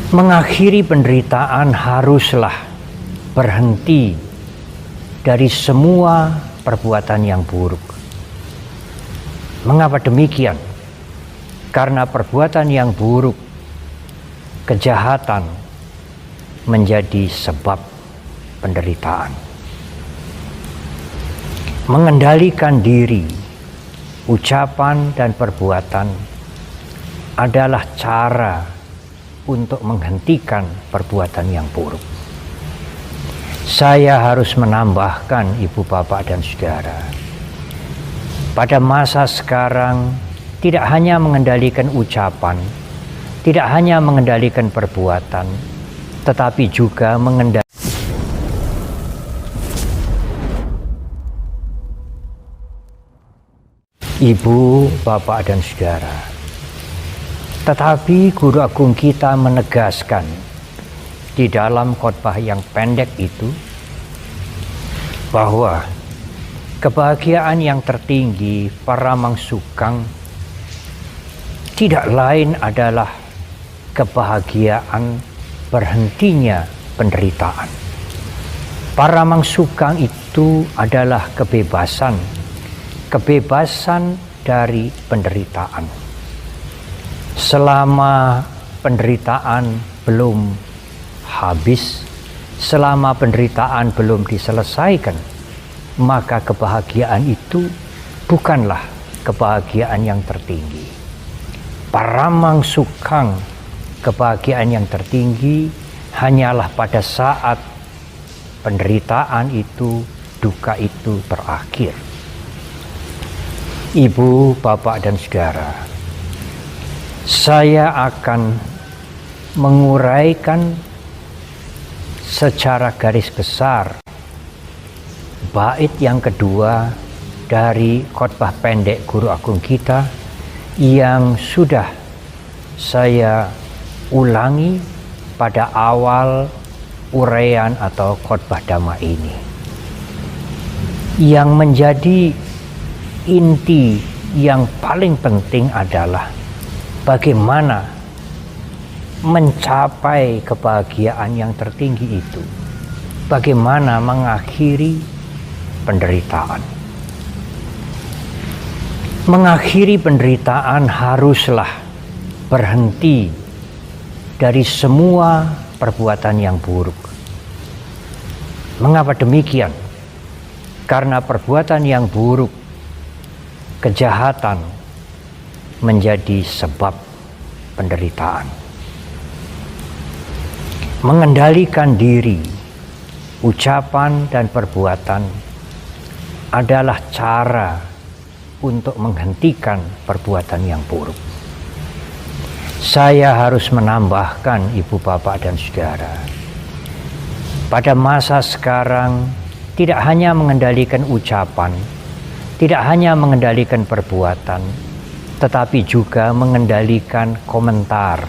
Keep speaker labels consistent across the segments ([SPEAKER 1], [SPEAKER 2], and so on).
[SPEAKER 1] Mengakhiri penderitaan haruslah berhenti dari semua perbuatan yang buruk. Mengapa demikian? Karena perbuatan yang buruk, kejahatan, menjadi sebab penderitaan. Mengendalikan diri, ucapan dan perbuatan adalah cara untuk menghentikan perbuatan yang buruk. Saya harus menambahkan ibu bapak dan saudara, pada masa sekarang tidak hanya mengendalikan ucapan, tidak hanya mengendalikan perbuatan, tetapi juga mengendalikan ibu, bapak dan saudara. Tetapi guru agung kita menegaskan di dalam khotbah yang pendek itu bahwa kebahagiaan yang tertinggi Paramang Sukang tidak lain adalah kebahagiaan berhentinya penderitaan. Paramang Sukang itu adalah kebebasan dari penderitaan. Selama penderitaan belum habis, selama penderitaan belum diselesaikan, maka kebahagiaan itu bukanlah kebahagiaan yang tertinggi. Paramang Sukang, kebahagiaan yang tertinggi hanyalah pada saat penderitaan itu, duka itu berakhir. Ibu, bapak dan saudara, saya akan menguraikan secara garis besar bait yang kedua dari khotbah pendek guru agung kita yang sudah saya ulangi pada awal uraian atau khotbah dhamma ini. Yang menjadi inti yang paling penting adalah bagaimana mencapai kebahagiaan yang tertinggi itu. Bagaimana mengakhiri penderitaan. Mengakhiri penderitaan haruslah berhenti dari semua perbuatan yang buruk. Mengapa demikian? Karena perbuatan yang buruk, kejahatan, menjadi sebab penderitaan. Mengendalikan diri, ucapan dan perbuatan adalah cara untuk menghentikan perbuatan yang buruk. Saya harus menambahkan ibu bapak dan saudara, pada masa sekarang tidak hanya mengendalikan ucapan, tidak hanya mengendalikan perbuatan, tetapi juga mengendalikan komentar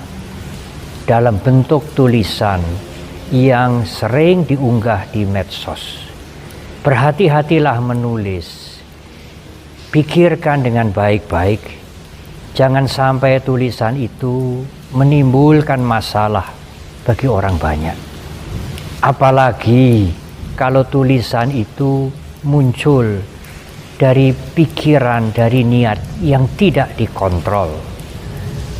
[SPEAKER 1] dalam bentuk tulisan yang sering diunggah di medsos. Berhati-hatilah menulis, pikirkan dengan baik-baik, jangan sampai tulisan itu menimbulkan masalah bagi orang banyak. Apalagi kalau tulisan itu muncul dari pikiran, dari niat yang tidak dikontrol,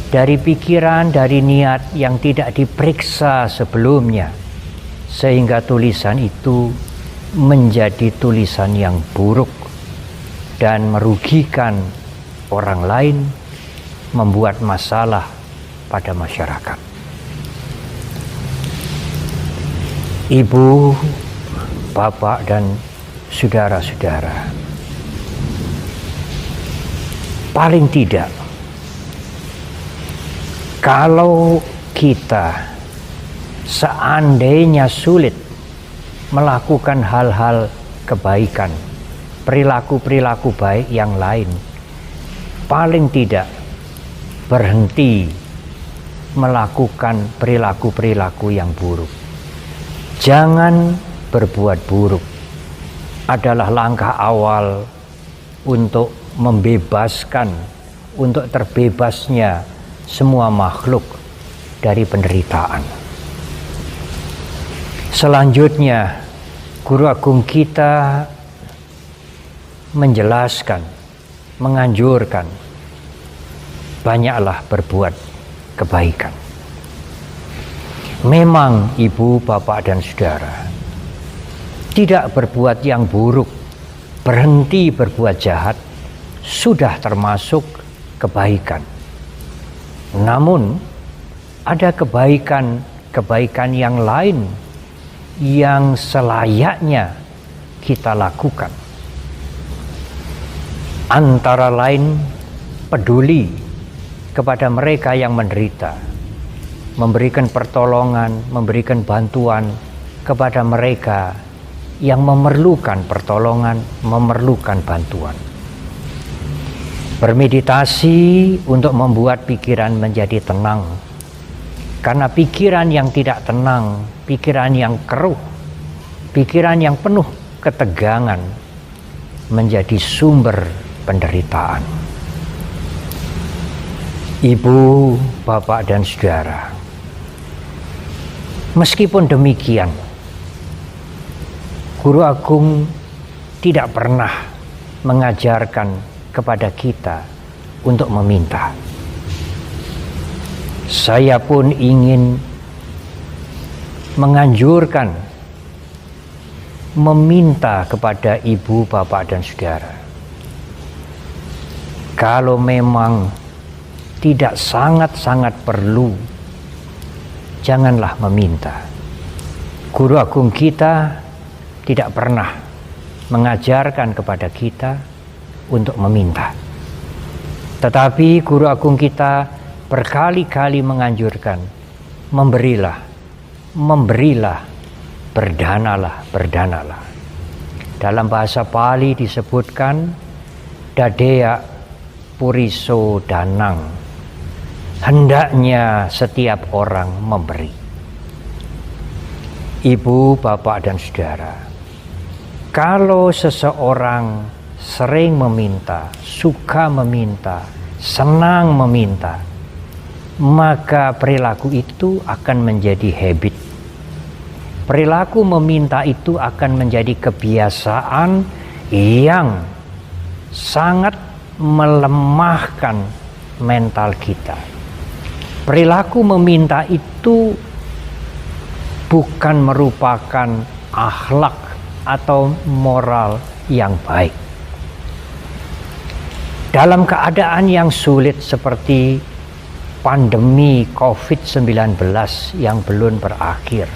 [SPEAKER 1] dari pikiran, dari niat yang tidak diperiksa sebelumnya, sehingga tulisan itu menjadi tulisan yang buruk dan merugikan orang lain, membuat masalah pada masyarakat. Ibu, bapak dan saudara-saudara, paling tidak, kalau kita seandainya sulit melakukan hal-hal kebaikan, perilaku-perilaku baik yang lain, paling tidak berhenti melakukan perilaku-perilaku yang buruk. Jangan berbuat buruk adalah langkah awal untuk membebaskan, untuk terbebasnya semua makhluk dari penderitaan. Selanjutnya, Guru Agung kita menjelaskan, menganjurkan, banyaklah berbuat kebaikan. Memang ibu, bapak, dan saudara, tidak berbuat yang buruk, berhenti berbuat jahat, sudah termasuk kebaikan. Namun, ada kebaikan yang lain yang selayaknya kita lakukan. Antara lain, peduli kepada mereka yang menderita, memberikan pertolongan, memberikan bantuan kepada mereka yang memerlukan pertolongan, memerlukan bantuan. Bermeditasi untuk membuat pikiran menjadi tenang. Karena pikiran yang tidak tenang, pikiran yang keruh, pikiran yang penuh ketegangan menjadi sumber penderitaan. Ibu, bapak, dan saudara, meskipun demikian, Guru Agung tidak pernah mengajarkan kepada kita untuk meminta. Saya pun ingin menganjurkan meminta kepada ibu, bapak, dan saudara. Kalau memang tidak sangat-sangat perlu, janganlah meminta. Guru Agung kita tidak pernah mengajarkan kepada kita untuk meminta. Tetapi Guru Agung kita berkali-kali menganjurkan, memberilah, berdanalah. Dalam bahasa Pali disebutkan dadea puriso danang. Hendaknya setiap orang memberi. Ibu, bapak, dan saudara, kalau seseorang sering meminta, suka meminta, senang meminta, maka perilaku itu akan menjadi habit. Perilaku meminta itu akan menjadi kebiasaan yang sangat melemahkan mental kita. Perilaku meminta itu bukan merupakan akhlak atau moral yang baik. Dalam keadaan yang sulit seperti pandemi COVID-19 yang belum berakhir,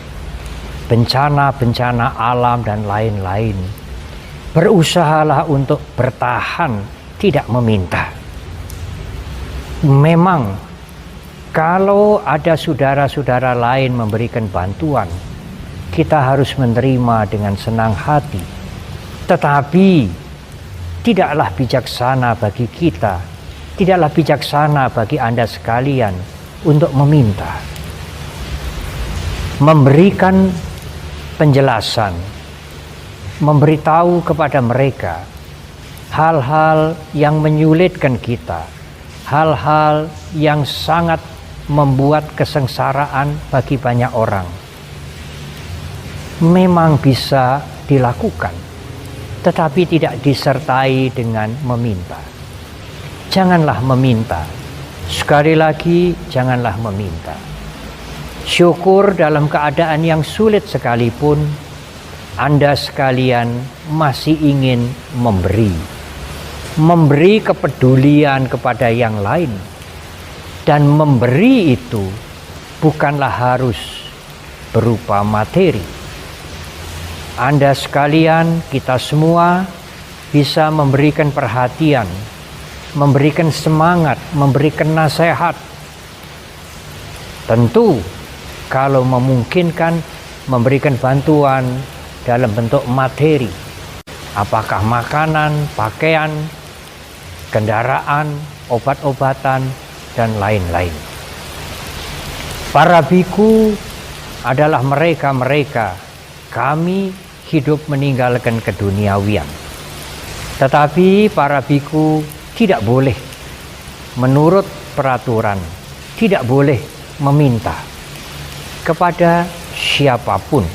[SPEAKER 1] bencana-bencana alam dan lain-lain, berusahalah untuk bertahan, tidak meminta. Memang kalau ada saudara-saudara lain memberikan bantuan, kita harus menerima dengan senang hati. Tetapi tidaklah bijaksana bagi kita, tidaklah bijaksana bagi Anda sekalian untuk meminta. Memberikan penjelasan, memberitahu kepada mereka hal-hal yang menyulitkan kita, hal-hal yang sangat membuat kesengsaraan bagi banyak orang, memang bisa dilakukan, tetapi tidak disertai dengan meminta. Janganlah meminta. Sekali lagi, janganlah meminta. Syukur dalam keadaan yang sulit sekalipun, Anda sekalian masih ingin memberi. Memberi kepedulian kepada yang lain. Dan memberi itu bukanlah harus berupa materi. Anda sekalian, kita semua bisa memberikan perhatian, memberikan semangat, memberikan nasihat. Tentu kalau memungkinkan memberikan bantuan dalam bentuk materi, apakah makanan, pakaian, kendaraan, obat-obatan, dan lain-lain. Para biku adalah mereka-mereka, kami hidup meninggalkan keduniawian. Tetapi para biku tidak boleh menurut peraturan, tidak boleh meminta kepada siapapun,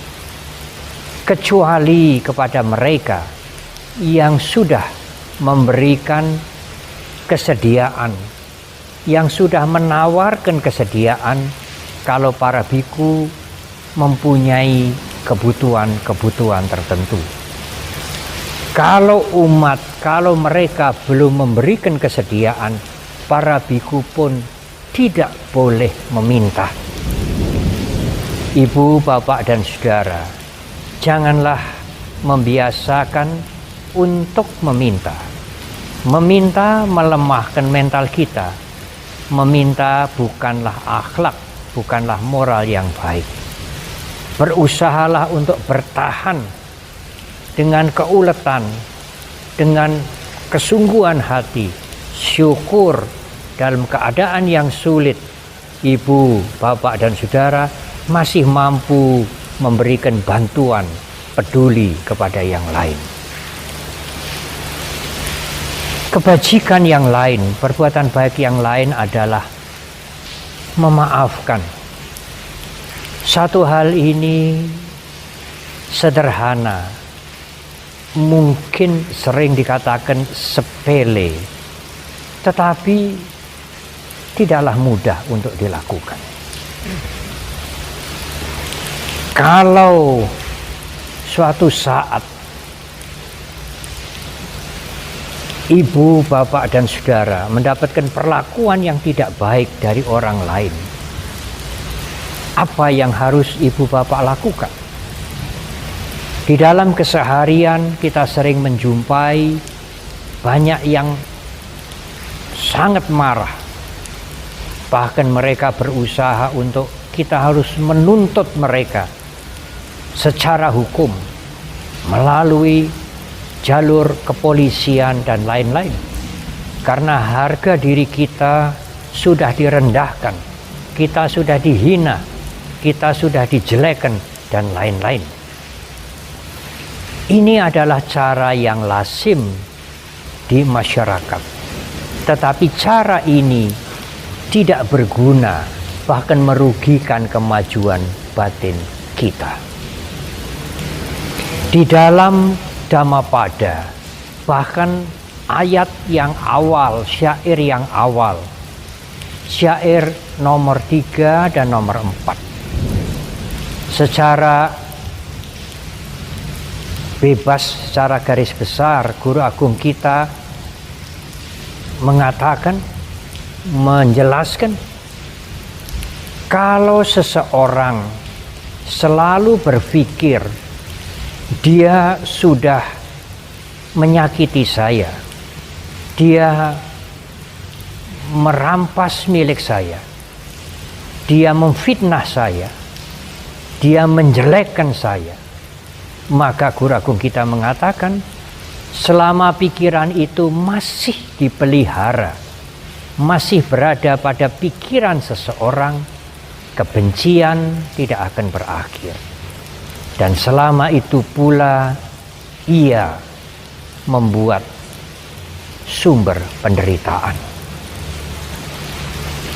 [SPEAKER 1] kecuali kepada mereka yang sudah memberikan kesediaan, yang sudah menawarkan kesediaan kalau para biku mempunyai kebutuhan-kebutuhan tertentu. Kalau mereka belum memberikan kesediaan, para biku pun tidak boleh meminta. Ibu, bapak, dan saudara, janganlah membiasakan untuk meminta. Meminta melemahkan mental kita. Meminta bukanlah akhlak, bukanlah moral yang baik. Berusahalah untuk bertahan dengan keuletan, dengan kesungguhan hati, syukur dalam keadaan yang sulit. Ibu, bapak, dan saudara masih mampu memberikan bantuan, peduli kepada yang lain. Kebajikan yang lain, perbuatan baik yang lain adalah memaafkan. Satu hal ini sederhana, mungkin sering dikatakan sepele, tetapi tidaklah mudah untuk dilakukan. Kalau suatu saat ibu, bapak, dan saudara mendapatkan perlakuan yang tidak baik dari orang lain, apa yang harus ibu bapak lakukan? Di dalam keseharian kita sering menjumpai banyak yang sangat marah. Bahkan mereka berusaha untuk kita harus menuntut mereka secara hukum melalui jalur kepolisian dan lain-lain. Karena harga diri kita sudah direndahkan, kita sudah dihina, kita sudah dijelekkan, dan lain-lain. Ini adalah cara yang lazim di masyarakat. Tetapi cara ini tidak berguna, bahkan merugikan kemajuan batin kita. Di dalam Dhammapada, bahkan ayat yang awal, syair yang awal, syair nomor 3 dan nomor 4, secara bebas, secara garis besar, Guru Agung kita mengatakan, menjelaskan, kalau seseorang selalu berpikir dia sudah menyakiti saya, dia merampas milik saya, dia memfitnah saya, dia menjelekkan saya, maka Guru Agung kita mengatakan, selama pikiran itu masih dipelihara, masih berada pada pikiran seseorang, kebencian tidak akan berakhir. Dan selama itu pula ia membuat sumber penderitaan.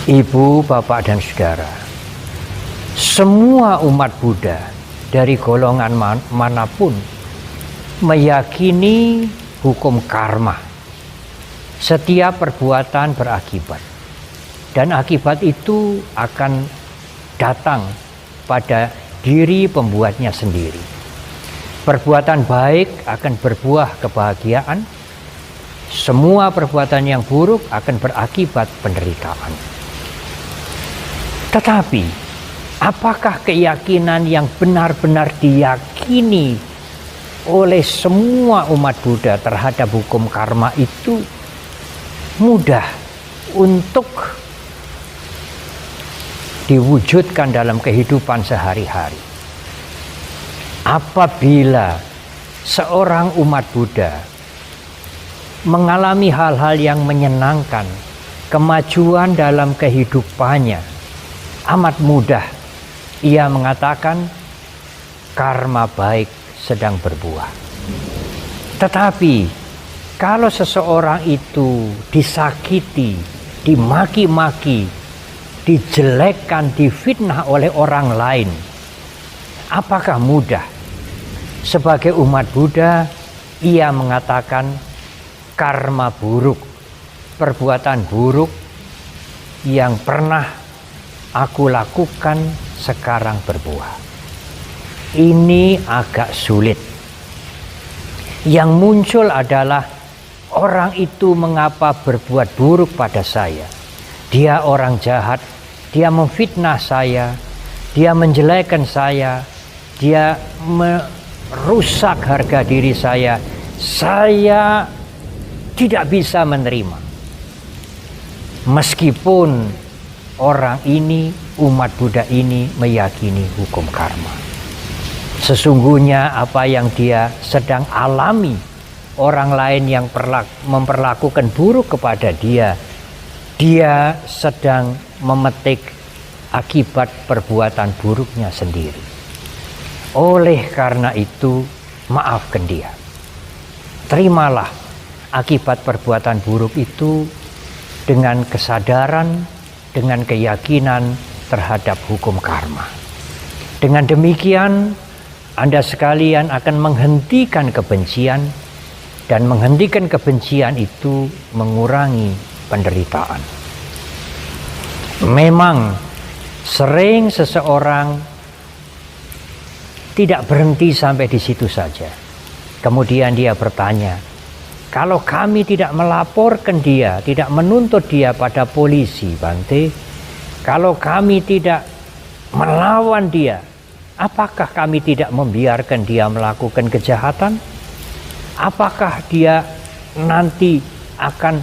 [SPEAKER 1] Ibu, bapak, dan saudara, semua umat Buddha dari golongan manapun meyakini hukum karma. Setiap perbuatan berakibat, dan akibat itu akan datang pada diri pembuatnya sendiri. Perbuatan baik akan berbuah kebahagiaan, semua perbuatan yang buruk akan berakibat penderitaan. Tetapi apakah keyakinan yang benar-benar diyakini oleh semua umat Buddha terhadap hukum karma itu mudah untuk diwujudkan dalam kehidupan sehari-hari? Apabila seorang umat Buddha mengalami hal-hal yang menyenangkan, kemajuan dalam kehidupannya, amat mudah ia mengatakan karma baik sedang berbuah. Tetapi kalau seseorang itu disakiti, dimaki-maki, dijelekkan, difitnah oleh orang lain, apakah mudah? Sebagai umat Buddha, ia mengatakan karma buruk, perbuatan buruk yang pernah aku lakukan sekarang berbuah. Ini agak sulit. Yang muncul adalah orang itu mengapa berbuat buruk pada saya. Dia orang jahat, dia memfitnah saya, dia menjelekkan saya, dia merusak harga diri saya. Saya tidak bisa menerima. Meskipun orang ini, umat Buddha ini meyakini hukum karma. Sesungguhnya apa yang dia sedang alami, orang lain yang memperlakukan buruk kepada dia, dia sedang memetik akibat perbuatan buruknya sendiri. Oleh karena itu, maafkan dia. Terimalah akibat perbuatan buruk itu dengan kesadaran, dengan keyakinan terhadap hukum karma. Dengan demikian, Anda sekalian akan menghentikan kebencian, dan menghentikan kebencian itu mengurangi penderitaan. Memang sering seseorang tidak berhenti sampai di situ saja. Kemudian dia bertanya, kalau kami tidak melaporkan dia, tidak menuntut dia pada polisi, Bante, kalau kami tidak melawan dia, apakah kami tidak membiarkan dia melakukan kejahatan? Apakah dia nanti akan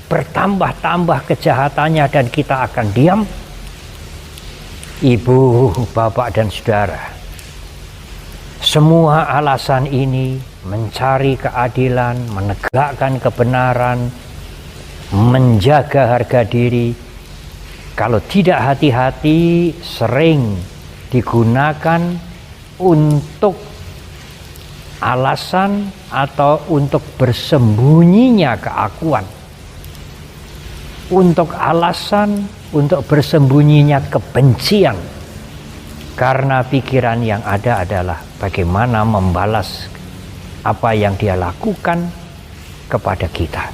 [SPEAKER 1] bertambah-tambah kejahatannya dan kita akan diam? Ibu, bapak, dan saudara, semua alasan ini mencari keadilan, menegakkan kebenaran, menjaga harga diri, kalau tidak hati-hati sering digunakan untuk alasan atau untuk bersembunyinya keakuan, untuk alasan untuk bersembunyinya kebencian, karena pikiran yang ada adalah bagaimana membalas apa yang dia lakukan kepada kita.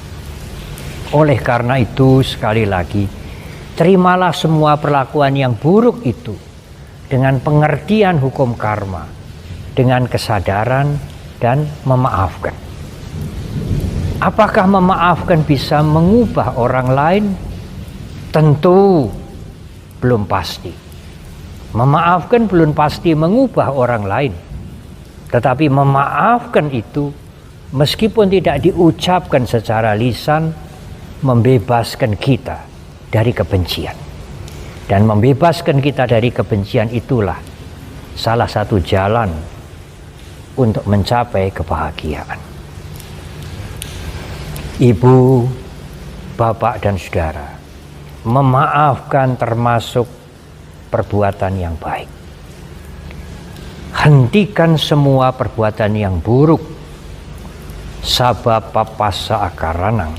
[SPEAKER 1] Oleh karena itu, sekali lagi, terimalah semua perlakuan yang buruk itu dengan pengertian hukum karma, dengan kesadaran dan memaafkan. Apakah memaafkan bisa mengubah orang lain? Tentu belum pasti. Memaafkan belum pasti mengubah orang lain. Tetapi memaafkan itu, meskipun tidak diucapkan secara lisan, membebaskan kita dari kebencian. Dan membebaskan kita dari kebencian itulah salah satu jalan untuk mencapai kebahagiaan. Ibu, bapak, dan saudara, memaafkan termasuk perbuatan yang baik. Hentikan semua perbuatan yang buruk. Sabab papasa akaranang.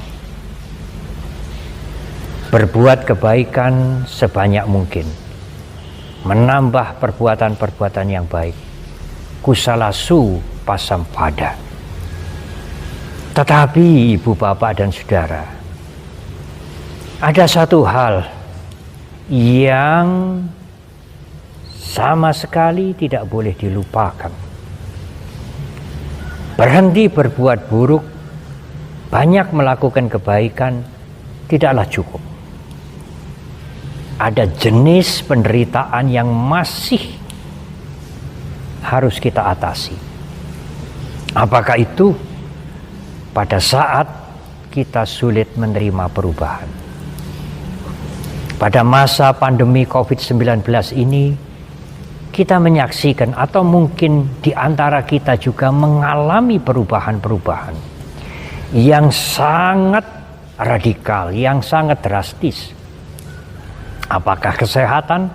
[SPEAKER 1] Berbuat kebaikan sebanyak mungkin. Menambah perbuatan-perbuatan yang baik. Kusalasu pasampada. Tetapi ibu, bapak, dan saudara, ada satu hal yang sama sekali tidak boleh dilupakan. Berhenti berbuat buruk, banyak melakukan kebaikan, tidaklah cukup. Ada jenis penderitaan yang masih harus kita atasi. Apakah itu? Pada saat kita sulit menerima perubahan. Pada masa pandemi COVID-19 ini, kita menyaksikan atau mungkin di antara kita juga mengalami perubahan-perubahan yang sangat radikal, yang sangat drastis. Apakah kesehatan?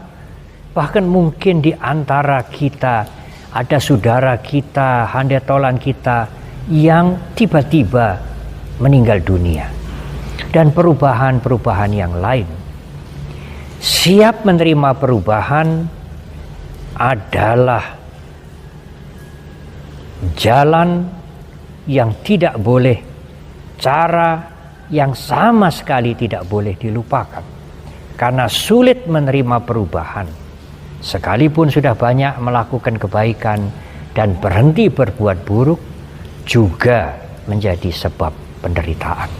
[SPEAKER 1] Bahkan mungkin di antara kita ada saudara kita, handetolan kita yang tiba-tiba meninggal dunia, dan perubahan-perubahan yang lain. Siap menerima perubahan adalah jalan yang tidak boleh, cara yang sama sekali tidak boleh dilupakan. Karena sulit menerima perubahan, sekalipun sudah banyak melakukan kebaikan dan berhenti berbuat buruk, juga menjadi sebab penderitaan.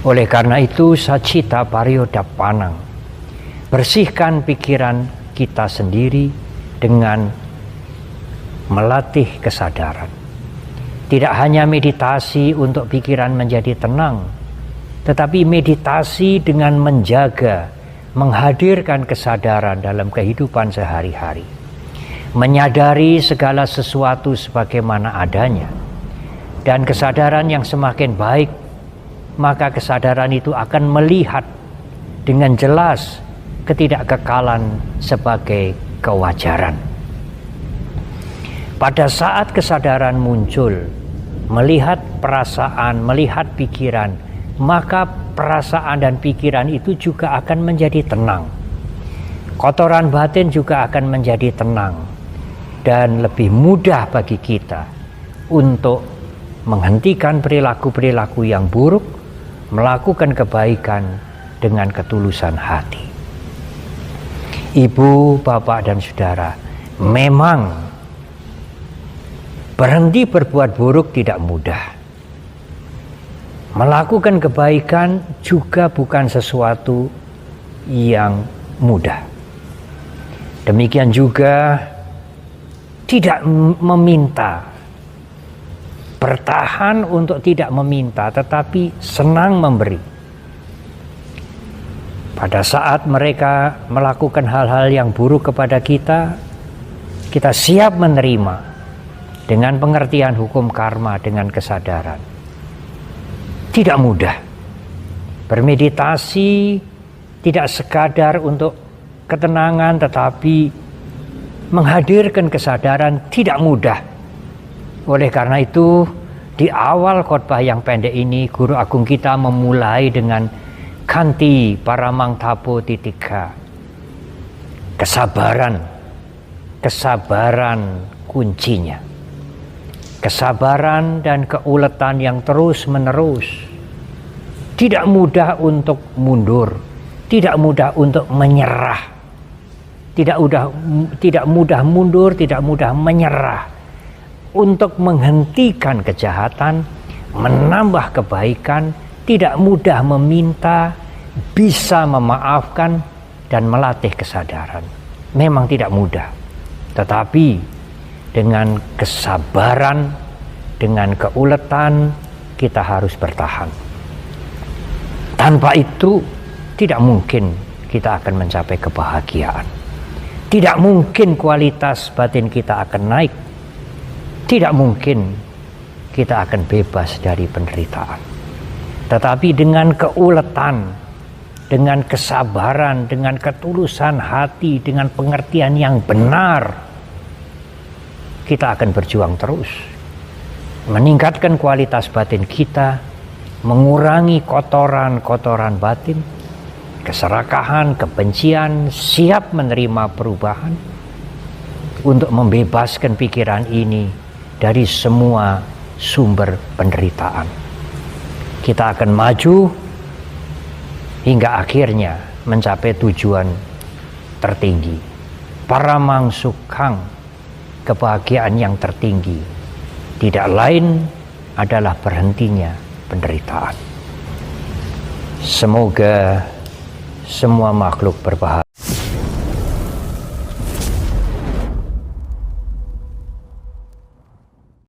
[SPEAKER 1] Oleh karena itu, Sacita Pariyodhapanang, bersihkan pikiran kita sendiri dengan melatih kesadaran. Tidak hanya meditasi untuk pikiran menjadi tenang, tetapi meditasi dengan menjaga, menghadirkan kesadaran dalam kehidupan sehari-hari. Menyadari segala sesuatu sebagaimana adanya. Dan kesadaran yang semakin baik, maka kesadaran itu akan melihat dengan jelas ketidakkekalan sebagai kewajaran. Pada saat kesadaran muncul, melihat perasaan, melihat pikiran, maka perasaan dan pikiran itu juga akan menjadi tenang. Kotoran batin juga akan menjadi tenang dan lebih mudah bagi kita untuk menghentikan perilaku-perilaku yang buruk, melakukan kebaikan dengan ketulusan hati. Ibu, bapak, dan saudara, memang berhenti berbuat buruk tidak mudah. Melakukan kebaikan juga bukan sesuatu yang mudah. Demikian juga tidak meminta, bertahan untuk tidak meminta, tetapi senang memberi. Pada saat mereka melakukan hal-hal yang buruk kepada kita, kita siap menerima dengan pengertian hukum karma, dengan kesadaran. Tidak mudah. Bermeditasi tidak sekadar untuk ketenangan, tetapi menghadirkan kesadaran tidak mudah. Oleh karena itu, di awal khotbah yang pendek ini, Guru Agung kita memulai dengan Kanti Paramang Tapo Titika. Kesabaran. Kesabaran kuncinya. Kesabaran dan keuletan yang terus-menerus. Tidak mudah untuk mundur. Tidak mudah untuk menyerah. Tidak mudah mundur, tidak mudah menyerah. Untuk menghentikan kejahatan, menambah kebaikan, tidak mudah meminta, bisa memaafkan, dan melatih kesadaran. Memang tidak mudah. Tetapi dengan kesabaran, dengan keuletan, kita harus bertahan. Tanpa itu, tidak mungkin kita akan mencapai kebahagiaan. Tidak mungkin kualitas batin kita akan naik. Tidak mungkin kita akan bebas dari penderitaan. Tetapi dengan keuletan, dengan kesabaran, dengan ketulusan hati, dengan pengertian yang benar, kita akan berjuang terus. Meningkatkan kualitas batin kita, mengurangi kotoran-kotoran batin, keserakahan, kebencian, siap menerima perubahan untuk membebaskan pikiran ini dari semua sumber penderitaan. Kita akan maju hingga akhirnya mencapai tujuan tertinggi. Paramang Sukhang, kebahagiaan yang tertinggi, tidak lain adalah berhentinya penderitaan. Semoga semua makhluk berbahagia.